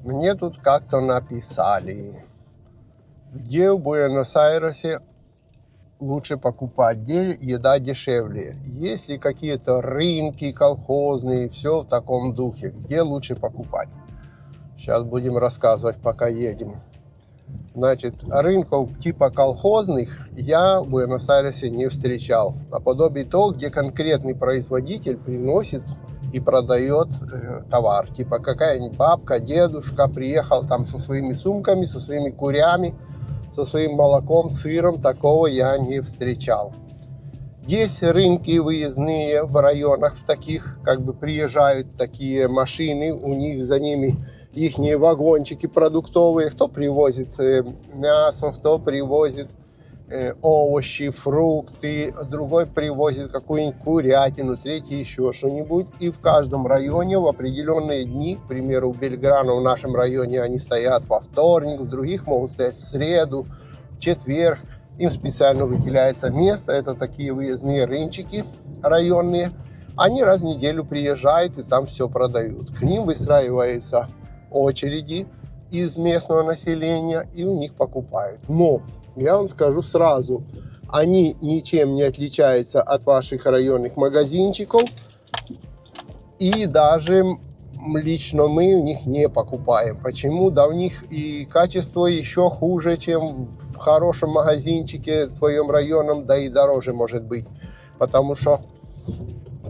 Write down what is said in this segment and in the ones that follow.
Мне тут как-то написали, где в Буэнос-Айресе лучше покупать, где еда дешевле. Есть ли какие-то рынки колхозные, все в таком духе, где лучше покупать. Сейчас будем рассказывать, пока едем. Значит, рынков типа колхозных я в Буэнос-Айресе не встречал. Наподобие того, где конкретный производитель приносит и продает товар. Типа какая-нибудь бабка, дедушка приехал там со своими сумками, со своими курями, со своим молоком, сыром. Такого я не встречал. Есть рынки выездные в районах, в таких, как бы приезжают такие машины, у них за ними ихние вагончики продуктовые, кто привозит мясо, кто привозит овощи, фрукты, другой привозит какую-нибудь курятину, третий еще что-нибудь. И в каждом районе в определенные дни, к примеру, в Бельграно в нашем районе они стоят во вторник, в других могут стоять в среду, в четверг. Им специально выделяется место, это такие выездные рынчики районные. Они раз в неделю приезжают и там все продают. К ним выстраиваются очереди из местного населения и у них покупают. Но я вам скажу сразу, они ничем не отличаются от ваших районных магазинчиков, и даже лично мы у них не покупаем. Почему? Да у них и качество еще хуже, чем в хорошем магазинчике в твоем районном, да и дороже может быть. Потому что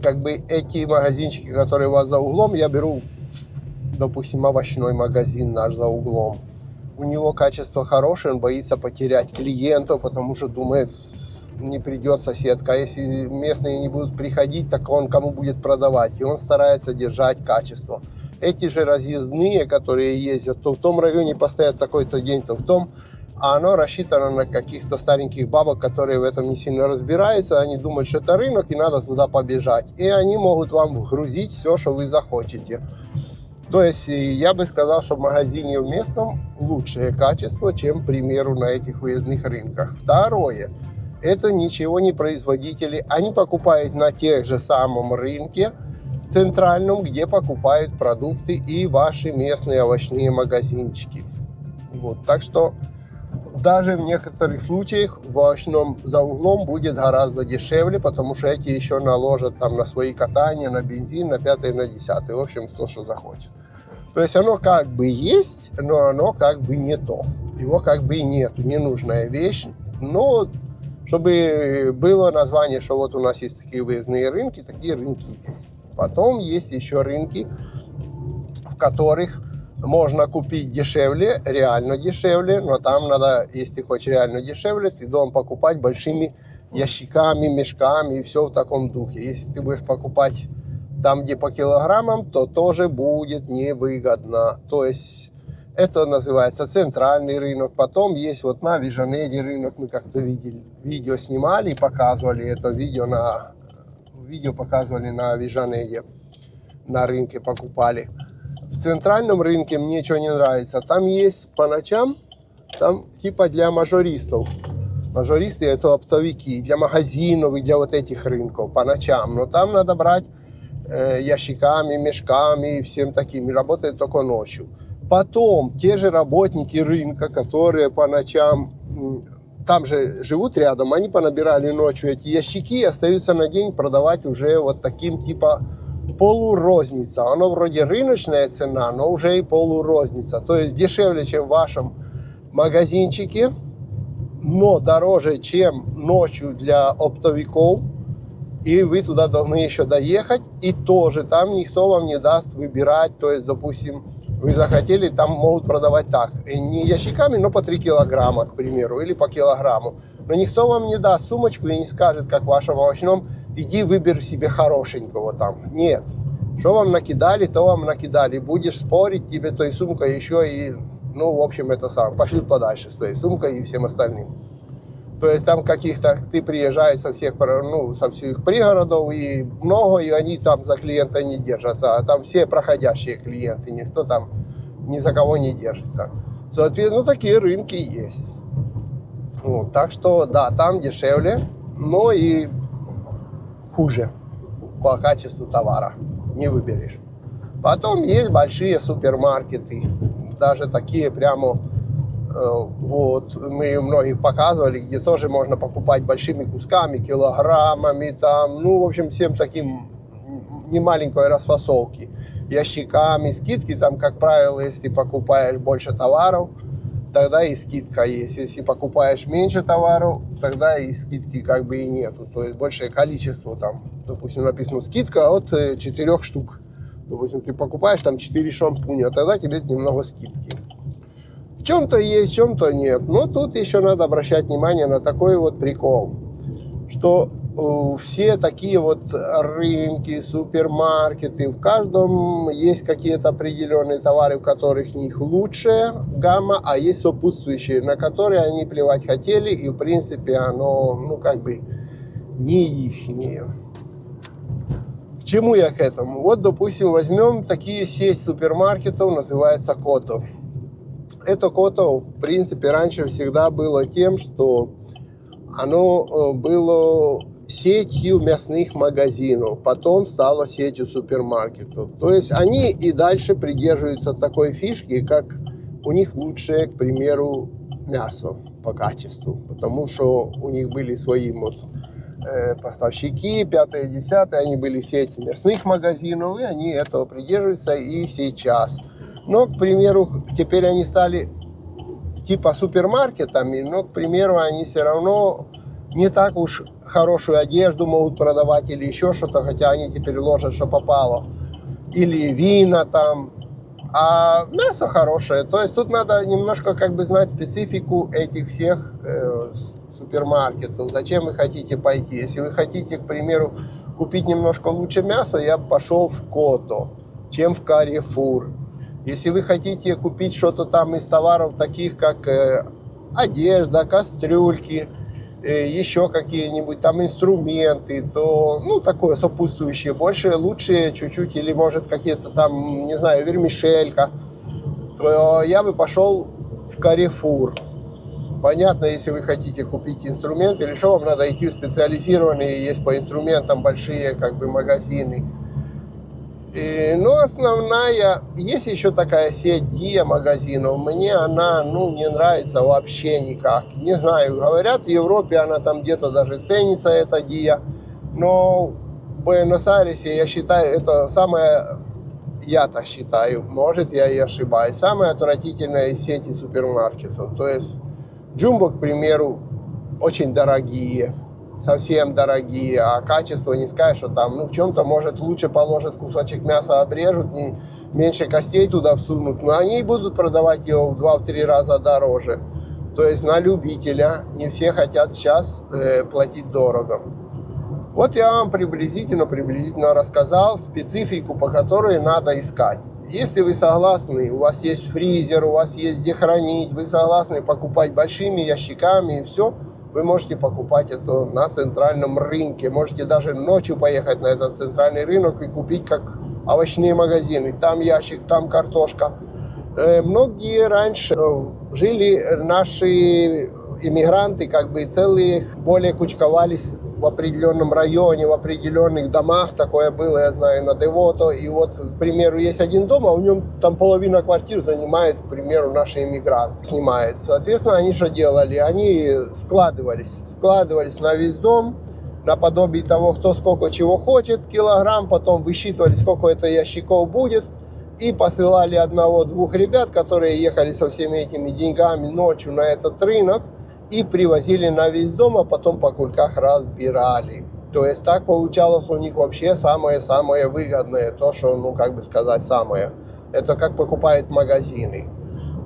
как бы эти магазинчики, которые у вас за углом, я беру, допустим, овощной магазин наш за углом. У него качество хорошее, он боится потерять клиентов, потому что думает, не придет соседка. А если местные не будут приходить, так он кому будет продавать? И он старается держать качество. Эти же разъездные, которые ездят, то в том районе постоят такой-то день, то в том, а оно рассчитано на каких-то стареньких бабок, которые в этом не сильно разбираются. Они думают, что это рынок и надо туда побежать. И они могут вам грузить все, что вы захотите. То есть я бы сказал, что в магазине в местном лучшее качество, чем, к примеру, на этих выездных рынках. Второе, это ничего не производители. Они покупают на тех же самом рынке центральном, где покупают продукты и ваши местные овощные магазинчики. Вот, так что даже в некоторых случаях в овощном за углом будет гораздо дешевле, потому что эти еще наложат там на свои катания, на бензин, на 5-й, на 10-й. В общем, кто что захочет. То есть оно как бы есть, но оно как бы не то. Его как бы и нет, ненужная вещь. Но чтобы было название, что вот у нас есть такие выездные рынки, такие рынки есть. Потом есть еще рынки, в которых можно купить дешевле, реально дешевле, но там надо, если ты хочешь реально дешевле, ты должен покупать большими ящиками, мешками и все в таком духе. Если ты будешь покупать там, где по килограммам, то тоже будет невыгодно. То есть это называется центральный рынок. Потом есть вот на Вижанеде рынок, мы как-то видели, видео снимали и показывали это видео показывали на Вижанеде, на рынке покупали. В центральном рынке мне что не нравится, там есть по ночам, там типа для мажористов. Мажористы это оптовики, для магазинов и для вот этих рынков по ночам. Но там надо брать ящиками, мешками и всем таким. И работает только ночью. Потом те же работники рынка, которые по ночам, там же живут рядом, они понабирали ночью эти ящики и остаются на день продавать уже вот таким типа полурозница. Оно вроде рыночная цена, но уже и полурозница. То есть дешевле, чем в вашем магазинчике, но дороже, чем ночью для оптовиков. И вы туда должны еще доехать. И тоже там никто вам не даст выбирать. То есть, допустим, вы захотели, там могут продавать так. Не ящиками, но по 3 килограмма, к примеру, или по килограмму. Но никто вам не даст сумочку и не скажет, как в вашем овощном, иди выбери себе хорошенького там. Нет. Что вам накидали, то вам накидали. Будешь спорить, тебе той сумкой еще и, ну, в общем, это сам. Пошли подальше с твоей сумкой и всем остальным. То есть там каких-то, ты приезжаешь со всех пригородов и много, и они там за клиента не держатся. А там все проходящие клиенты, никто там ни за кого не держится. Соответственно, такие рынки есть. Вот, так что, да, там дешевле, но и хуже по качеству товара. Не выберешь. Потом есть большие супермаркеты. даже такие прямо, вот, мы многих показывали, где тоже можно покупать большими кусками, килограммами, там, ну, в общем, всем таким немаленькой расфасовки, ящиками, скидки там, как правило, если покупаешь больше товаров, тогда и скидка есть. Если покупаешь меньше товаров, тогда и скидки как бы и нету. То есть большее количество, там, допустим, написано скидка от 4 штук. Допустим, ты покупаешь там 4 шампуня, тогда тебе немного скидки. В чем-то есть, в чем-то нет. Но тут еще надо обращать внимание на такой вот прикол, что все такие вот рынки, супермаркеты, в каждом есть какие-то определенные товары, в которых них лучшая гамма, а есть сопутствующие, на которые они плевать хотели, и в принципе оно, ну, как бы не ихнее. К чему я к этому? Вот, допустим, возьмем такие сеть супермаркетов, называется Кото. Это Кото, в принципе, раньше всегда было тем, что оно было сетью мясных магазинов, потом стало сетью супермаркетов. То есть они и дальше придерживаются такой фишки, как у них лучшее, к примеру, мясо по качеству, потому что у них были свои поставщики, 5-10, они были сеть мясных магазинов, и они этого придерживаются и сейчас. Но, к примеру, теперь они стали типа супермаркетами, но, к примеру, они все равно не так уж хорошую одежду могут продавать или еще что-то, хотя они теперь ложат, что попало. Или вина там. А мясо хорошее. То есть тут надо немножко как бы знать специфику этих всех супермаркетов. Зачем вы хотите пойти? Если вы хотите, к примеру, купить немножко лучше мяса, я бы пошел в Кото, чем в Carrefour. Если вы хотите купить что-то там из товаров, таких как одежда, кастрюльки, еще какие-нибудь там инструменты, то, ну, такое сопутствующее, больше, лучше чуть-чуть, или может какие-то там, не знаю, вермишелька, то я бы пошел в Carrefour. Понятно, если вы хотите купить инструмент или что, вам надо идти в специализированные, есть по инструментам большие как бы магазины. Но основная, есть еще такая сеть Dia магазинов, мне она, ну, не нравится вообще никак. Не знаю, говорят, в Европе она там где-то даже ценится, эта Dia, но в Буэнос-Айресе, я считаю, это самая, я так считаю, может я и ошибаюсь, самая отвратительная из сети супермаркетов. То есть Jumbo, к примеру, очень дорогие. Совсем дорогие, а качество не скажешь, что там, ну, в чем-то, может, лучше положат кусочек мяса, обрежут, меньше костей туда всунут, но они будут продавать его в 2-3 раза дороже. То есть на любителя не все хотят сейчас платить дорого. Вот я вам приблизительно рассказал специфику, по которой надо искать. Если вы согласны, у вас есть фризер, у вас есть где хранить, вы согласны покупать большими ящиками и все, вы можете покупать это на центральном рынке. Можете даже ночью поехать на этот центральный рынок и купить как овощные магазины. Там ящик, там картошка. Многие раньше жили наши иммигранты, как бы целые более кучковались в определенном районе, в определенных домах. Такое было, я знаю, на Девото. И вот, к примеру, есть один дом, а в нем там половина квартир занимает, к примеру, наши иммигранты. Снимают. Соответственно, они что делали? Они складывались на весь дом, наподобие того, кто сколько чего хочет, килограмм, потом высчитывали, сколько это ящиков будет, и посылали 1-2 ребят, которые ехали со всеми этими деньгами ночью на этот рынок, и привозили на весь дом, а потом по кульках разбирали. То есть так получалось у них вообще самое-самое выгодное, то, что, ну, как бы сказать, самое. Это как покупают магазины.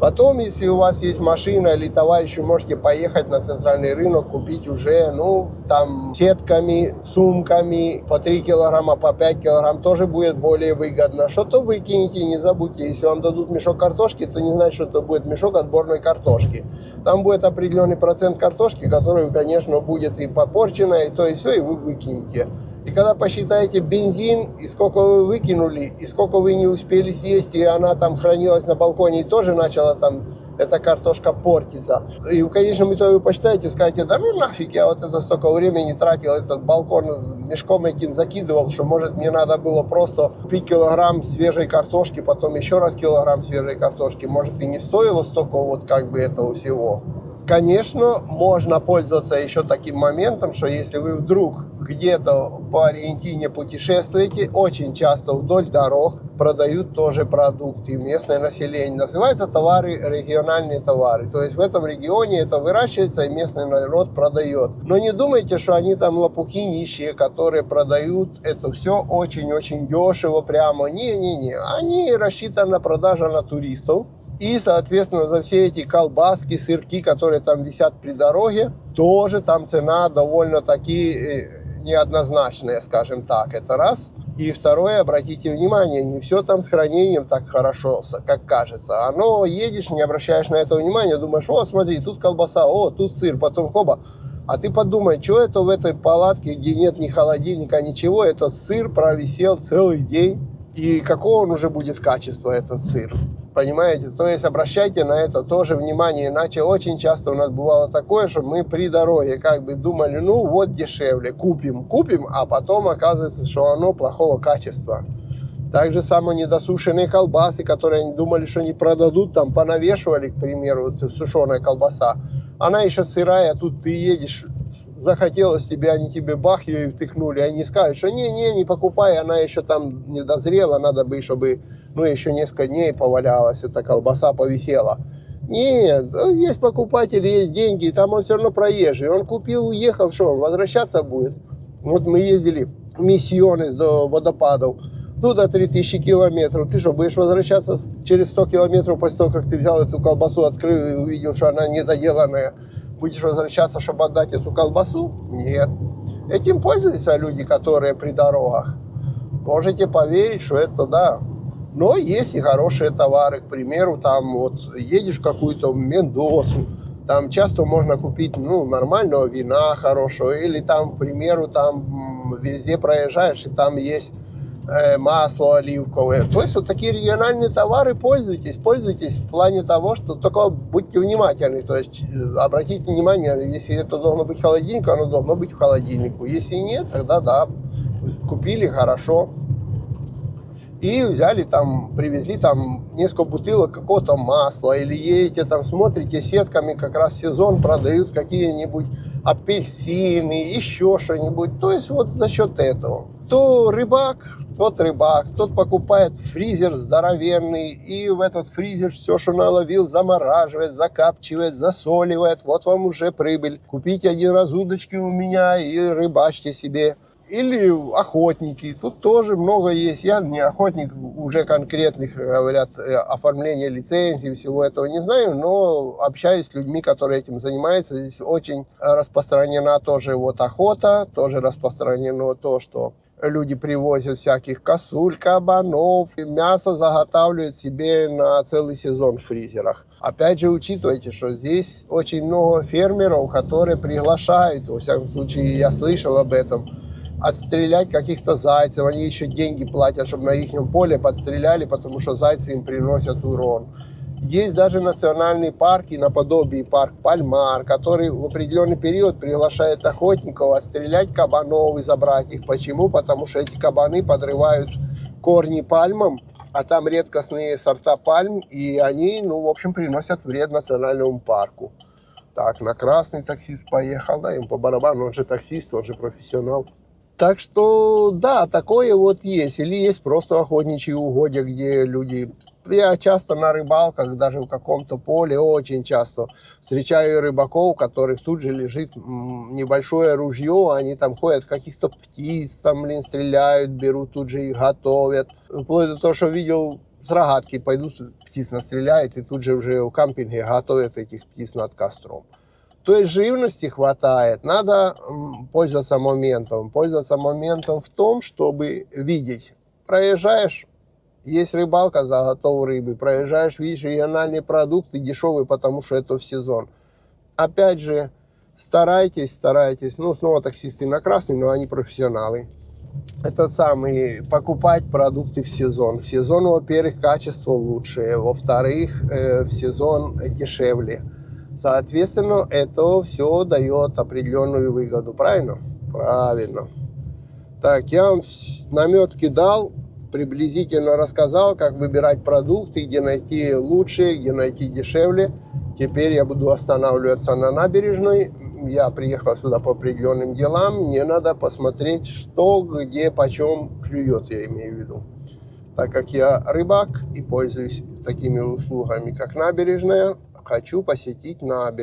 Потом, если у вас есть машина или товарищ, вы можете поехать на центральный рынок, купить уже, ну, там, сетками, сумками, по 3 килограмма, по 5 килограмм, тоже будет более выгодно. Что-то выкинете, не забудьте. Если вам дадут мешок картошки, то не значит, что это будет мешок отборной картошки. Там будет определенный процент картошки, который, конечно, будет и попорчена, и то, и все, и вы выкинете. И когда посчитаете бензин, и сколько вы выкинули, и сколько вы не успели съесть, и она там хранилась на балконе и тоже начала там эта картошка портится. И в конечном итоге вы почитаете, скажете, да ну нафиг, я вот это столько времени тратил, этот балкон мешком этим закидывал, что может мне надо было просто купить килограмм свежей картошки, потом еще раз килограмм свежей картошки. Может и не стоило столько вот как бы этого всего. Конечно, можно пользоваться еще таким моментом, что если вы вдруг где-то по Аргентине путешествуете, очень часто вдоль дорог продают тоже продукты. Местное население называются товары, региональные товары. То есть в этом регионе это выращивается и местный народ продает. Но не думайте, что они там лопухи нищие, которые продают это все очень-очень дешево прямо. Не-не-не. Они рассчитаны на продажу на туристов. И, соответственно, за все эти колбаски, сырки, которые там висят при дороге, тоже там цена довольно-таки неоднозначная, скажем так. Это раз. И второе, обратите внимание, не все там с хранением так хорошо, как кажется. Оно едешь, не обращаешь на это внимания, думаешь, о, смотри, тут колбаса, о, тут сыр, потом хоба. А ты подумай, что это в этой палатке, где нет ни холодильника, ничего, этот сыр провисел целый день. И какого он уже будет качества, этот сыр? Понимаете? То есть обращайте на это тоже внимание, иначе очень часто у нас бывало такое, что мы при дороге как бы думали, ну вот дешевле, купим, а потом оказывается, что оно плохого качества. Так же самое недосушенные колбасы, которые они думали, что не продадут, там понавешивали, к примеру, вот сушеная колбаса. Она еще сырая, а тут ты едешь, захотелось тебе, они тебе бах ее втыкнули, они скажут, что не покупай, она еще там не дозрела, надо бы, чтобы еще несколько дней повалялась, эта колбаса повисела. Нет, есть покупатели, есть деньги, там он все равно проезжий, он купил, уехал, что он возвращаться будет? Вот мы ездили в Миссионес до водопадов, до 3000 километров. Ты что, будешь возвращаться через 100 километров после того, как ты взял эту колбасу, открыл и увидел, что она недоделанная? Будешь возвращаться, чтобы отдать эту колбасу? Нет. Этим пользуются люди, которые при дорогах. Можете поверить, что это да. Но есть и хорошие товары. К примеру, там вот едешь в какую-то Мендосу, там часто можно купить нормального вина хорошего. Или там, к примеру, там везде проезжаешь, и там есть масло оливковое. То есть вот такие региональные товары пользуйтесь в плане того, что только будьте внимательны. То есть обратите внимание, если это должно быть в холодильнике, оно должно быть в холодильнику. Если нет, тогда да, купили хорошо. И взяли там, привезли там несколько бутылок какого-то масла. Или едете там, смотрите, сетками как раз сезон продают какие-нибудь апельсины, еще что-нибудь. То есть вот за счет этого. То рыбак, тот покупает фризер здоровенный, и в этот фризер все, что наловил, замораживает, закапчивает, засоливает. Вот вам уже прибыль. Купите один раз удочки у меня и рыбачьте себе. Или охотники, тут тоже много есть. Я не охотник, уже конкретных, говорят, оформления лицензий, всего этого не знаю, но общаюсь с людьми, которые этим занимаются. Здесь очень распространена тоже вот охота, тоже распространено то, что люди привозят всяких косуль, кабанов, и мясо заготавливают себе на целый сезон в фризерах. Опять же, учитывайте, что здесь очень много фермеров, которые приглашают, во всяком случае, я слышал об этом, отстрелять каких-то зайцев. Они еще деньги платят, чтобы на их поле подстреляли, потому что зайцы им приносят урон. Есть даже национальные парки, наподобие парк Пальмар, который в определенный период приглашает охотников отстрелять кабанов и забрать их. Почему? Потому что эти кабаны подрывают корни пальмам, а там редкостные сорта пальм, и они, в общем, приносят вред национальному парку. Так, на красный таксист поехал, да, им по барабану, он же таксист, он же профессионал. Так что, да, такое вот есть. Или есть просто охотничьи угодья, где люди... Я часто на рыбалках, даже в каком-то поле, очень часто встречаю рыбаков, у которых тут же лежит небольшое ружье, они там ходят, каких-то птиц там, стреляют, берут, тут же их готовят. Вплоть до того, что видел, с рогатки пойдут, птиц настреляют, и тут же уже в кампинге готовят этих птиц над костром. То есть живности хватает, надо пользоваться моментом. Пользоваться моментом в том, чтобы видеть. Проезжаешь, есть рыбалка за готовой рыбы, проезжаешь, видишь региональные продукты, дешевые, потому что это в сезон. Опять же, старайтесь, снова таксисты на красный, но они профессионалы. этот самый, покупать продукты в сезон. В сезон, во-первых, качество лучше, во-вторых, в сезон дешевле. Соответственно, это все дает определенную выгоду, правильно? Правильно. Так, я вам наметки дал, приблизительно рассказал, как выбирать продукты, где найти лучше, где найти дешевле. Теперь я буду останавливаться на набережной. Я приехал сюда по определенным делам. Мне надо посмотреть, что, где, почем клюет, я имею в виду. Так как я рыбак и пользуюсь такими услугами, как набережная, хочу посетить набережную.